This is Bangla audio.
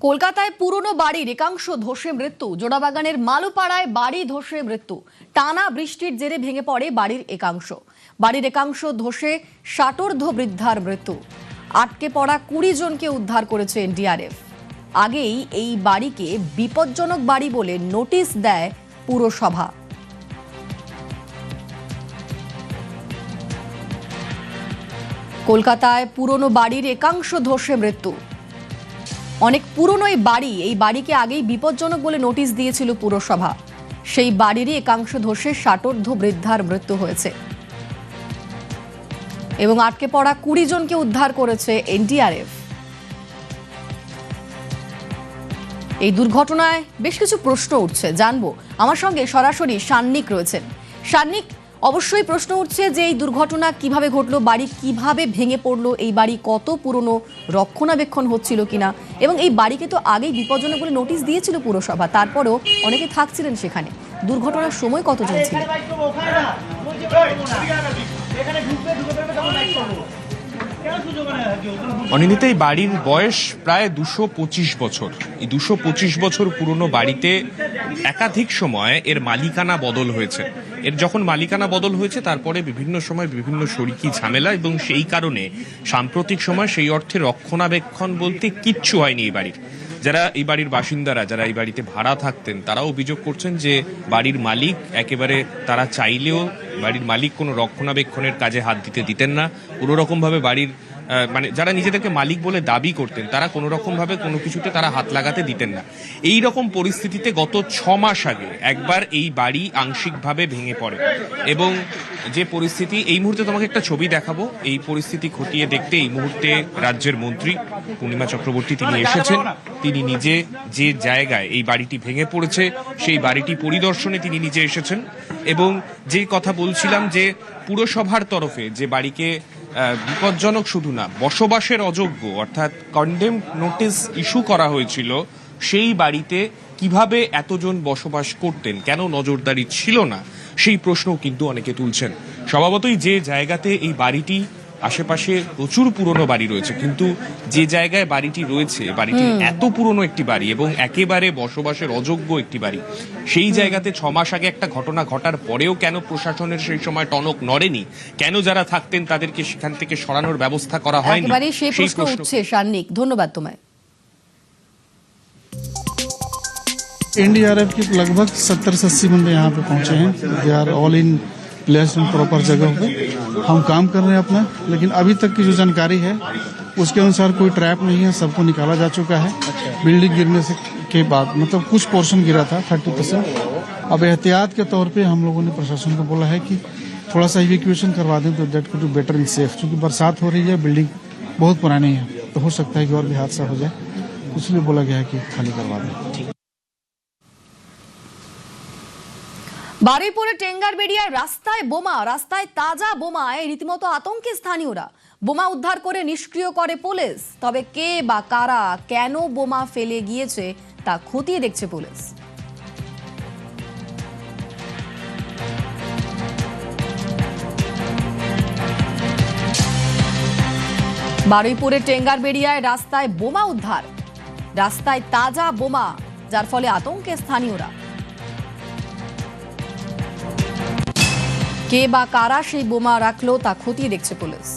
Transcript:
কলকাতায় পুরনো বাড়ির একাংশ ধসে মৃত্যু। জোড়াবাগানের মালুপাড়ায় বাড়ি ধসে মৃত্যু। টানা বৃষ্টির জেরে ভেঙে পড়ে বাড়ির একাংশ ধসে ষাটোর্ধ্ব বৃদ্ধার মৃত্যু। আটকে পড়া 20 জনকে উদ্ধার করেছে এনডিআরএফ। আগেই এই বাড়িকে বিপজ্জনক বাড়ি বলে নোটিশ দেয় পুরসভা। কলকাতায় পুরনো বাড়ির একাংশ ধসে মৃত্যু। অনেক পুরনো এই বাড়িকে আগেই বিপজ্জনক বলে নোটিশ দিয়েছিল পুরসভা। সেই বাড়িরই একাংশ ধসে ষাটোর্ধ্ব বৃদ্ধার মৃত্যু হয়েছে এবং আটকে পড়া 20 জনকে উদ্ধার করেছে এনডিআরএফ। এই দুর্ঘটনায় বেশ কিছু প্রশ্ন উঠছে, জানবো। আমার সঙ্গে সরাসরি সান্নিক রয়েছেন। সান্নিক, অবশ্যই প্রশ্ন উঠছে যে এই দুর্ঘটনা কিভাবে ঘটলো, বাড়ি কিভাবে ভেঙে পড়লো, এই বাড়ি কত পুরনো, রক্ষণাবেক্ষণ হচ্ছিল কিনা, এবং এই বাড়িকে তো আগেই বিপজ্জনক বলে নোটিশ দিয়েছিল পুরসভা, তারপরেও অনেকে থাকছিলেন সেখানে। দুর্ঘটনার সময় কতজন ছিলেন? অনিন্দিতা, এই বাড়ির বয়স প্রায় 225 বছর। এই 225 বছর পুরনো বাড়িতে একাধিক সময় এর মালিকানা বদল হয়েছে। এর যখন মালিকানা বদল হয়েছে তারপরে বিভিন্ন সময় বিভিন্ন শরিকি ঝামেলা, এবং সেই কারণে সাম্প্রতিক সময় সেই অর্থে রক্ষণাবেক্ষণ বলতে কিচ্ছু হয়নি এই বাড়ির। যারা এই বাড়ির বাসিন্দারা, যারা এই বাড়িতে ভাড়া থাকতেন, তারাও অভিযোগ করছেন যে বাড়ির মালিক একেবারে, তারা চাইলেও বাড়ির মালিক কোনো রক্ষণাবেক্ষণের কাজে হাত দিতেন না। কোনো রকমভাবে বাড়ির মানে যারা নিজেদেরকে মালিক বলে দাবি করতেন, তারা কোনো রকমভাবে কোনো কিছুতে তারা হাত লাগাতে দিতেন না। এই রকম পরিস্থিতিতে গত 6 মাস আগে একবার এই বাড়ি আংশিকভাবে ভেঙে পড়ে, এবং যে পরিস্থিতি, এই মুহূর্তে তোমাকে একটা ছবি দেখাবো। এই পরিস্থিতি খতিয়ে দেখতে এই মুহূর্তে রাজ্যের মন্ত্রী পূর্ণিমা চক্রবর্তী তিনি এসেছেন। তিনি নিজে যে জায়গায় এই বাড়িটি ভেঙে পড়েছে সেই বাড়িটি পরিদর্শনে তিনি নিজে এসেছেন, এবং যেই কথা বলছিলাম যে পুরসভার তরফে যে বাড়িকে বিপজ্জনক শুধু না, বসবাসের অযোগ্য অর্থাৎ কন্ডেম নোটিশ ইস্যু করা হয়েছিল, সেই বাড়িতে কিভাবে এতজন বসবাস করতেন, কেন নজরদারি ছিল না, সেই প্রশ্নও কিন্তু অনেকে তুলছেন। স্বভাবতই যে জায়গাতে এই বাড়িটি, আশেপাশে প্রচুর পুরনো বাড়ি রয়েছে, কিন্তু যে জায়গায় বাড়িটি রয়েছে, বাড়িটি এত পুরনো একটি বাড়ি এবং একেবারে বসবাসের অযোগ্য একটি বাড়ি, সেই জায়গাতে 6 মাস আগে একটা ঘটনা ঘটার পরেও কেন প্রশাসনের সেই সময় টনক নড়েনি, কেন যারা থাকতেন তাদেরকে সেখান থেকে সরানোর ব্যবস্থা করা হয়নি, সেই প্রশ্ন উঠছে। সান্নিক, ধন্যবাদ তোমায়। एनडीआरएफ के लगभग 70 से 80 बंदे यहाँ पे पहुंचे हैं। They are all in place in proper जगह पे। हम काम कर रहे हैं अपना, लेकिन अभी तक की जो जानकारी है उसके अनुसार कोई ट्रैप नहीं है, सबको निकाला जा चुका है। बिल्डिंग गिरने से के बाद मतलब कुछ पोर्शन गिरा था 30%। अब एहतियात के तौर पे हम लोगों ने प्रशासन को बोला है कि थोड़ा सा इवैक्यूएशन करवा दें, तो that could be better in safe. क्योंकि बरसात हो रही है, बिल्डिंग बहुत पुरानी है, तो हो सकता है कि और भी हादसा हो जाए, इसलिए बोला गया है कि खाली करवा दें। বারুইপুরে টেঙ্গারবেড়িয়ায় রাস্তায় তাজা বোমায় রীতিমতো আতঙ্কে স্থানীয়রা। বোমা উদ্ধার করে নিষ্ক্রিয় করে পুলিশ। তবে কে বা কারা কেন বোমা ফেলে গিয়েছে তা খতিয়ে দেখছে পুলিশ। বারুইপুরের টেঙ্গারবেড়িয়ায় রাস্তায় বোমা উদ্ধার, রাস্তায় তাজা বোমা, যার ফলে আতঙ্কে স্থানীয়রা। কে বা কারা সেই বোমা রাখলো তা খতিয়ে দেখছে পুলিশ।